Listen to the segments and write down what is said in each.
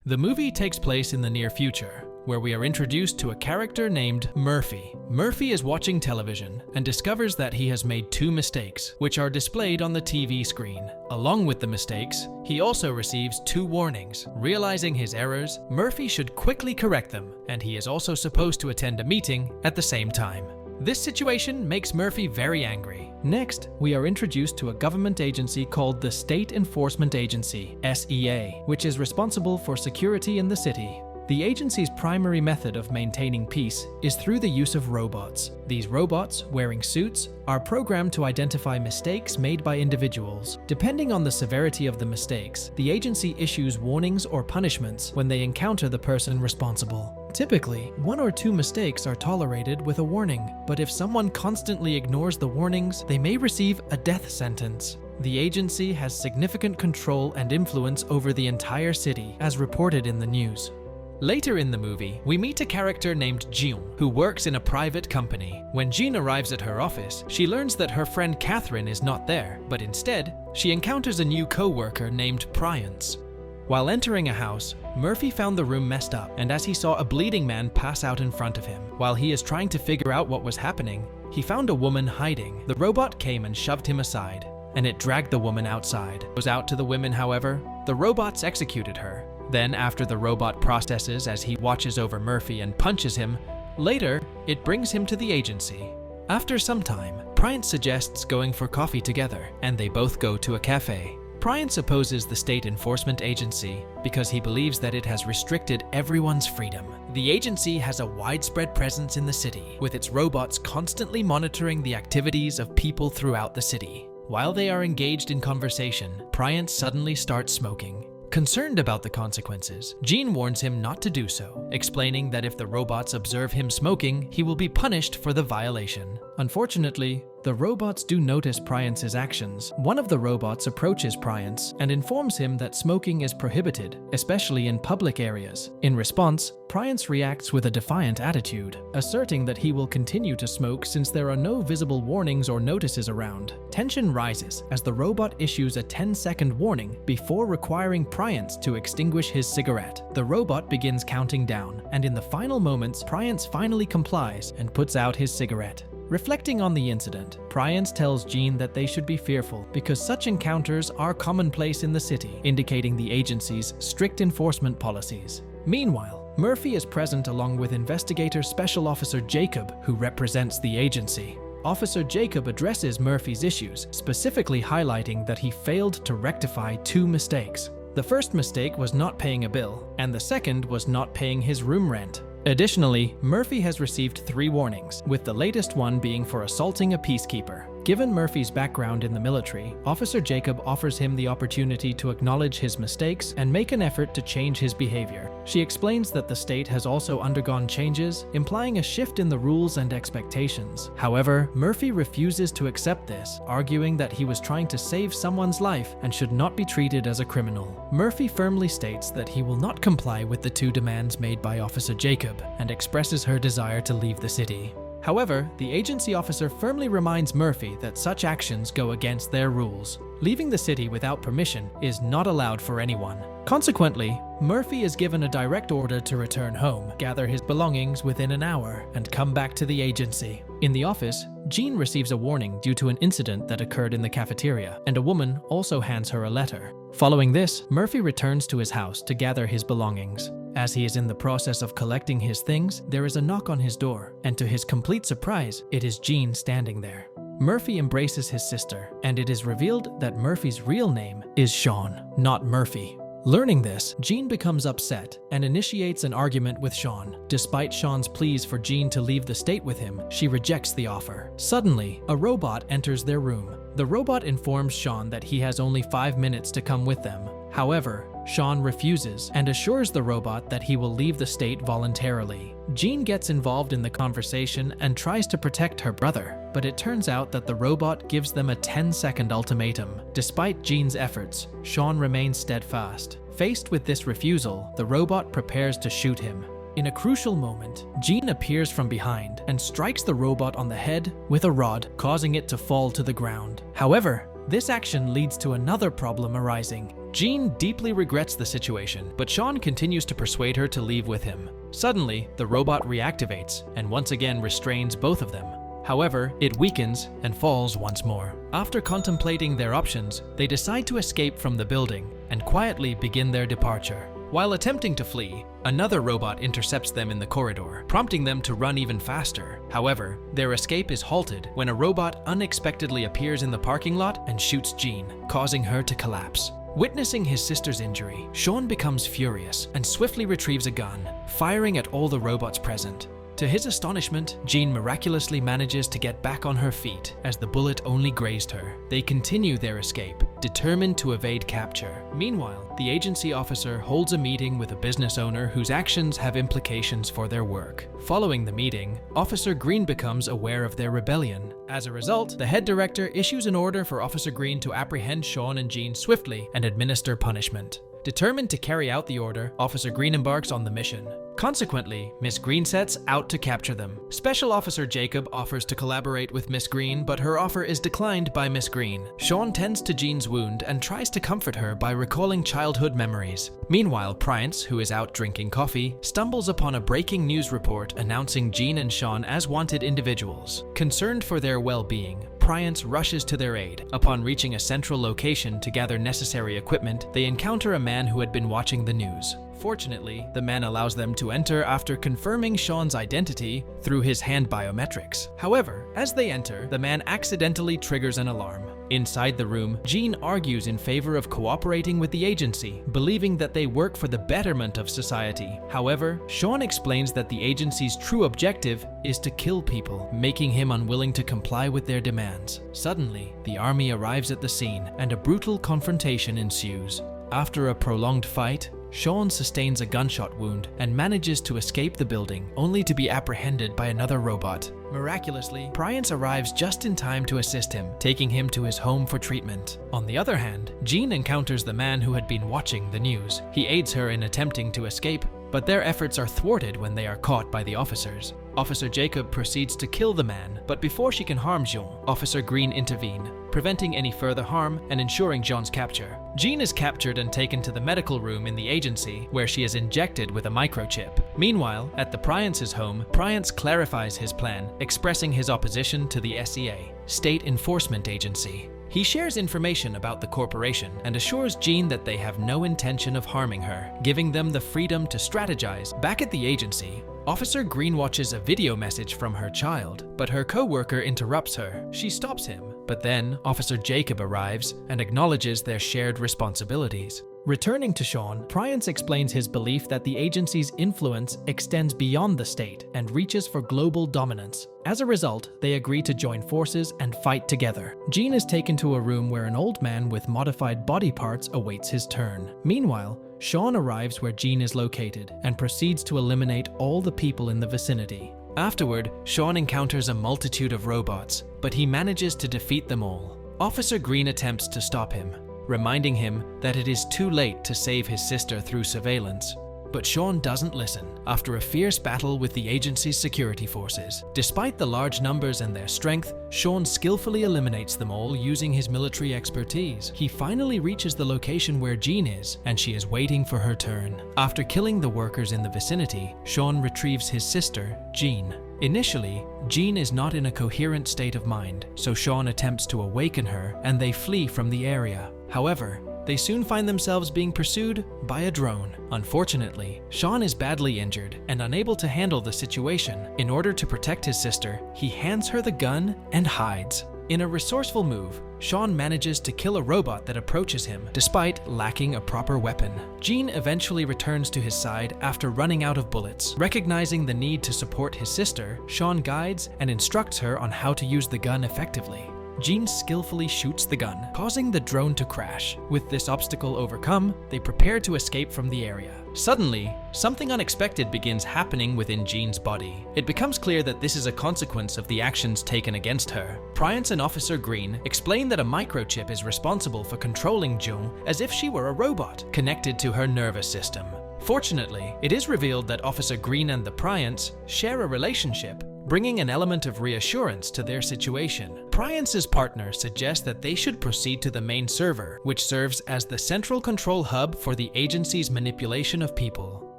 The movie takes place in the near future, where we are introduced to a character named Murphy. Murphy is watching television and discovers that he has made 2 mistakes, which are displayed on the TV screen. Along with the mistakes, he also receives 2 warnings. Realizing his errors, Murphy should quickly correct them, and he is also supposed to attend a meeting at the same time. This situation makes Murphy very angry. Next, we are introduced to a government agency called the State Enforcement Agency, SEA, which is responsible for security in the city. The agency's primary method of maintaining peace is through the use of robots. These robots, wearing suits, are programmed to identify mistakes made by individuals. Depending on the severity of the mistakes, the agency issues warnings or punishments when they encounter the person responsible. Typically, 1 or 2 mistakes are tolerated with a warning, but if someone constantly ignores the warnings, they may receive a death sentence. The agency has significant control and influence over the entire city, as reported in the news. Later in the movie, we meet a character named Jean, who works in a private company. When Jean arrives at her office, she learns that her friend Catherine is not there, but instead, she encounters a new co-worker named Defiance. While entering a house, Murphy found the room messed up, and as he saw a bleeding man pass out in front of him. While he is trying to figure out what was happening, he found a woman hiding. The robot came and shoved him aside, and it dragged the woman outside. It was out to the women, however, the robots executed her. Then, after the robot processes as he watches over Murphy and punches him, later, it brings him to the agency. After some time, Defiance suggests going for coffee together, and they both go to a cafe. Defiance opposes the State Enforcement Agency because he believes that it has restricted everyone's freedom. The agency has a widespread presence in the city, with its robots constantly monitoring the activities of people throughout the city. While they are engaged in conversation, Defiance suddenly starts smoking. Concerned about the consequences, Jean warns him not to do so, explaining that if the robots observe him smoking, he will be punished for the violation. Unfortunately, the robots do notice Defiance's actions. One of the robots approaches Defiance and informs him that smoking is prohibited, especially in public areas. In response, Defiance reacts with a defiant attitude, asserting that he will continue to smoke since there are no visible warnings or notices around. Tension rises as the robot issues a 10-second warning before requiring Defiance to extinguish his cigarette. The robot begins counting down, and in the final moments, Defiance finally complies and puts out his cigarette. Reflecting on the incident, Defiance tells Jean that they should be fearful because such encounters are commonplace in the city, indicating the agency's strict enforcement policies. Meanwhile, Murphy is present along with Investigator Special Officer Jacob, who represents the agency. Officer Jacob addresses Murphy's issues, specifically highlighting that he failed to rectify 2 mistakes. The first mistake was not paying a bill, and the second was not paying his room rent. Additionally, Murphy has received 3 warnings, with the latest one being for assaulting a peacekeeper. Given Murphy's background in the military, Officer Jacob offers him the opportunity to acknowledge his mistakes and make an effort to change his behavior. She explains that the state has also undergone changes, implying a shift in the rules and expectations. However, Murphy refuses to accept this, arguing that he was trying to save someone's life and should not be treated as a criminal. Murphy firmly states that he will not comply with the 2 demands made by Officer Jacob and expresses her desire to leave the city. However, the agency officer firmly reminds Murphy that such actions go against their rules. Leaving the city without permission is not allowed for anyone. Consequently, Murphy is given a direct order to return home, gather his belongings within an hour, and come back to the agency. In the office, Jean receives a warning due to an incident that occurred in the cafeteria, and a woman also hands her a letter. Following this, Murphy returns to his house to gather his belongings. As he is in the process of collecting his things, there is a knock on his door, and to his complete surprise, it is Jean standing there. Murphy embraces his sister, and it is revealed that Murphy's real name is Sean, not Murphy. Learning this, Jean becomes upset and initiates an argument with Sean. Despite Sean's pleas for Jean to leave the state with him, she rejects the offer. Suddenly, a robot enters their room. The robot informs Sean that he has only 5 minutes to come with them. However, Sean refuses and assures the robot that he will leave the state voluntarily. Jean gets involved in the conversation and tries to protect her brother, but it turns out that the robot gives them a 10-second ultimatum. Despite Jean's efforts, Sean remains steadfast. Faced with this refusal, the robot prepares to shoot him. In a crucial moment, Jean appears from behind and strikes the robot on the head with a rod, causing it to fall to the ground. However, this action leads to another problem arising. Jean deeply regrets the situation, but Sean continues to persuade her to leave with him. Suddenly, the robot reactivates and once again restrains both of them. However, it weakens and falls once more. After contemplating their options, they decide to escape from the building and quietly begin their departure. While attempting to flee, another robot intercepts them in the corridor, prompting them to run even faster. However, their escape is halted when a robot unexpectedly appears in the parking lot and shoots Jean, causing her to collapse. Witnessing his sister's injury, Sean becomes furious and swiftly retrieves a gun, firing at all the robots present. To his astonishment, Jean miraculously manages to get back on her feet as the bullet only grazed her. They continue their escape, determined to evade capture. Meanwhile, the agency officer holds a meeting with a business owner whose actions have implications for their work. Following the meeting, Officer Green becomes aware of their rebellion. As a result, the head director issues an order for Officer Green to apprehend Sean and Jean swiftly and administer punishment. Determined to carry out the order, Officer Green embarks on the mission. Consequently, Miss Green sets out to capture them. Special Officer Jacob offers to collaborate with Miss Green, but her offer is declined by Miss Green. Sean tends to Jean's wound and tries to comfort her by recalling childhood memories. Meanwhile, Priance, who is out drinking coffee, stumbles upon a breaking news report announcing Jean and Sean as wanted individuals. Concerned for their well-being, Priance rushes to their aid. Upon reaching a central location to gather necessary equipment, they encounter a man who had been watching the news. Fortunately, the man allows them to enter after confirming Sean's identity through his hand biometrics. However, as they enter, the man accidentally triggers an alarm. Inside the room, Jean argues in favor of cooperating with the agency, believing that they work for the betterment of society. However, Sean explains that the agency's true objective is to kill people, making him unwilling to comply with their demands. Suddenly, the army arrives at the scene, and a brutal confrontation ensues. After a prolonged fight, Sean sustains a gunshot wound and manages to escape the building, only to be apprehended by another robot. Miraculously, Priance arrives just in time to assist him, taking him to his home for treatment. On the other hand, Jean encounters the man who had been watching the news. He aids her in attempting to escape, but their efforts are thwarted when they are caught by the officers. Officer Jacob proceeds to kill the man, but before she can harm Jean, Officer Green intervenes, preventing any further harm and ensuring Jean's capture. Jean is captured and taken to the medical room in the agency, where she is injected with a microchip. Meanwhile, at the Priance's home, Priance clarifies his plan, expressing his opposition to the SEA, State Enforcement Agency. He shares information about the corporation and assures Jean that they have no intention of harming her, giving them the freedom to strategize. Back at the agency, Officer Green watches a video message from her child, but her co-worker interrupts her. She stops him, but then Officer Jacob arrives and acknowledges their shared responsibilities. Returning to Sean, Priance explains his belief that the agency's influence extends beyond the state and reaches for global dominance. As a result, they agree to join forces and fight together. Jean is taken to a room where an old man with modified body parts awaits his turn. Meanwhile, Sean arrives where Jean is located and proceeds to eliminate all the people in the vicinity. Afterward, Sean encounters a multitude of robots, but he manages to defeat them all. Officer Green attempts to stop him, reminding him that it is too late to save his sister through surveillance. But Sean doesn't listen after a fierce battle with the agency's security forces. Despite the large numbers and their strength, Sean skillfully eliminates them all using his military expertise. He finally reaches the location where Jean is, and she is waiting for her turn. After killing the workers in the vicinity, Sean retrieves his sister, Jean. Initially, Jean is not in a coherent state of mind, so Sean attempts to awaken her and they flee from the area. However, they soon find themselves being pursued by a drone. Unfortunately, Sean is badly injured and unable to handle the situation. In order to protect his sister, he hands her the gun and hides. In a resourceful move, Sean manages to kill a robot that approaches him, despite lacking a proper weapon. Jean eventually returns to his side after running out of bullets. Recognizing the need to support his sister, Sean guides and instructs her on how to use the gun effectively. Jean skillfully shoots the gun, causing the drone to crash. With this obstacle overcome, they prepare to escape from the area. Suddenly, something unexpected begins happening within Jean's body. It becomes clear that this is a consequence of the actions taken against her. Priance and Officer Green explain that a microchip is responsible for controlling Jean as if she were a robot, connected to her nervous system. Fortunately, it is revealed that Officer Green and the Priance share a relationship, bringing an element of reassurance to their situation. Defiance's partner suggests that they should proceed to the main server, which serves as the central control hub for the agency's manipulation of people.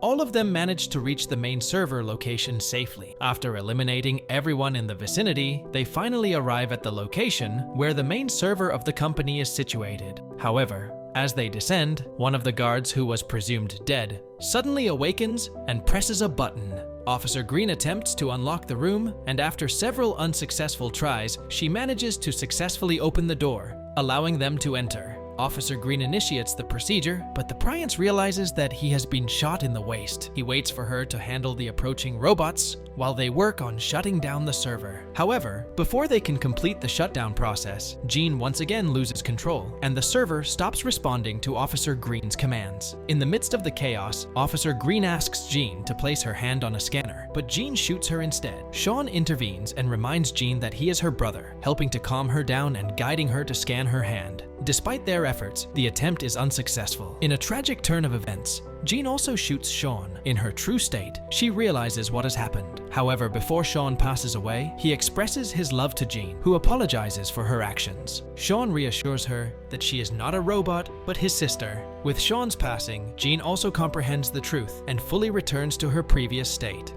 All of them manage to reach the main server location safely. After eliminating everyone in the vicinity, they finally arrive at the location where the main server of the company is situated. However, as they descend, one of the guards, who was presumed dead, suddenly awakens and presses a button. Officer Green attempts to unlock the room, and after several unsuccessful tries, she manages to successfully open the door, allowing them to enter. Officer Green initiates the procedure, but Defiance realizes that he has been shot in the waist. He waits for her to handle the approaching robots while they work on shutting down the server. However, before they can complete the shutdown process, Jean once again loses control, and the server stops responding to Officer Green's commands. In the midst of the chaos, Officer Green asks Jean to place her hand on a scanner, but Jean shoots her instead. Sean intervenes and reminds Jean that he is her brother, helping to calm her down and guiding her to scan her hand. Despite their efforts, the attempt is unsuccessful. In a tragic turn of events, Jean also shoots Sean. In her true state, she realizes what has happened. However, before Sean passes away, he expresses his love to Jean, who apologizes for her actions. Sean reassures her that she is not a robot, but his sister. With Sean's passing, Jean also comprehends the truth and fully returns to her previous state.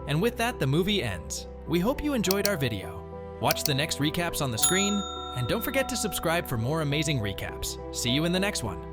And with that, the movie ends. We hope you enjoyed our video. Watch the next recaps on the screen, and don't forget to subscribe for more amazing recaps. See you in the next one.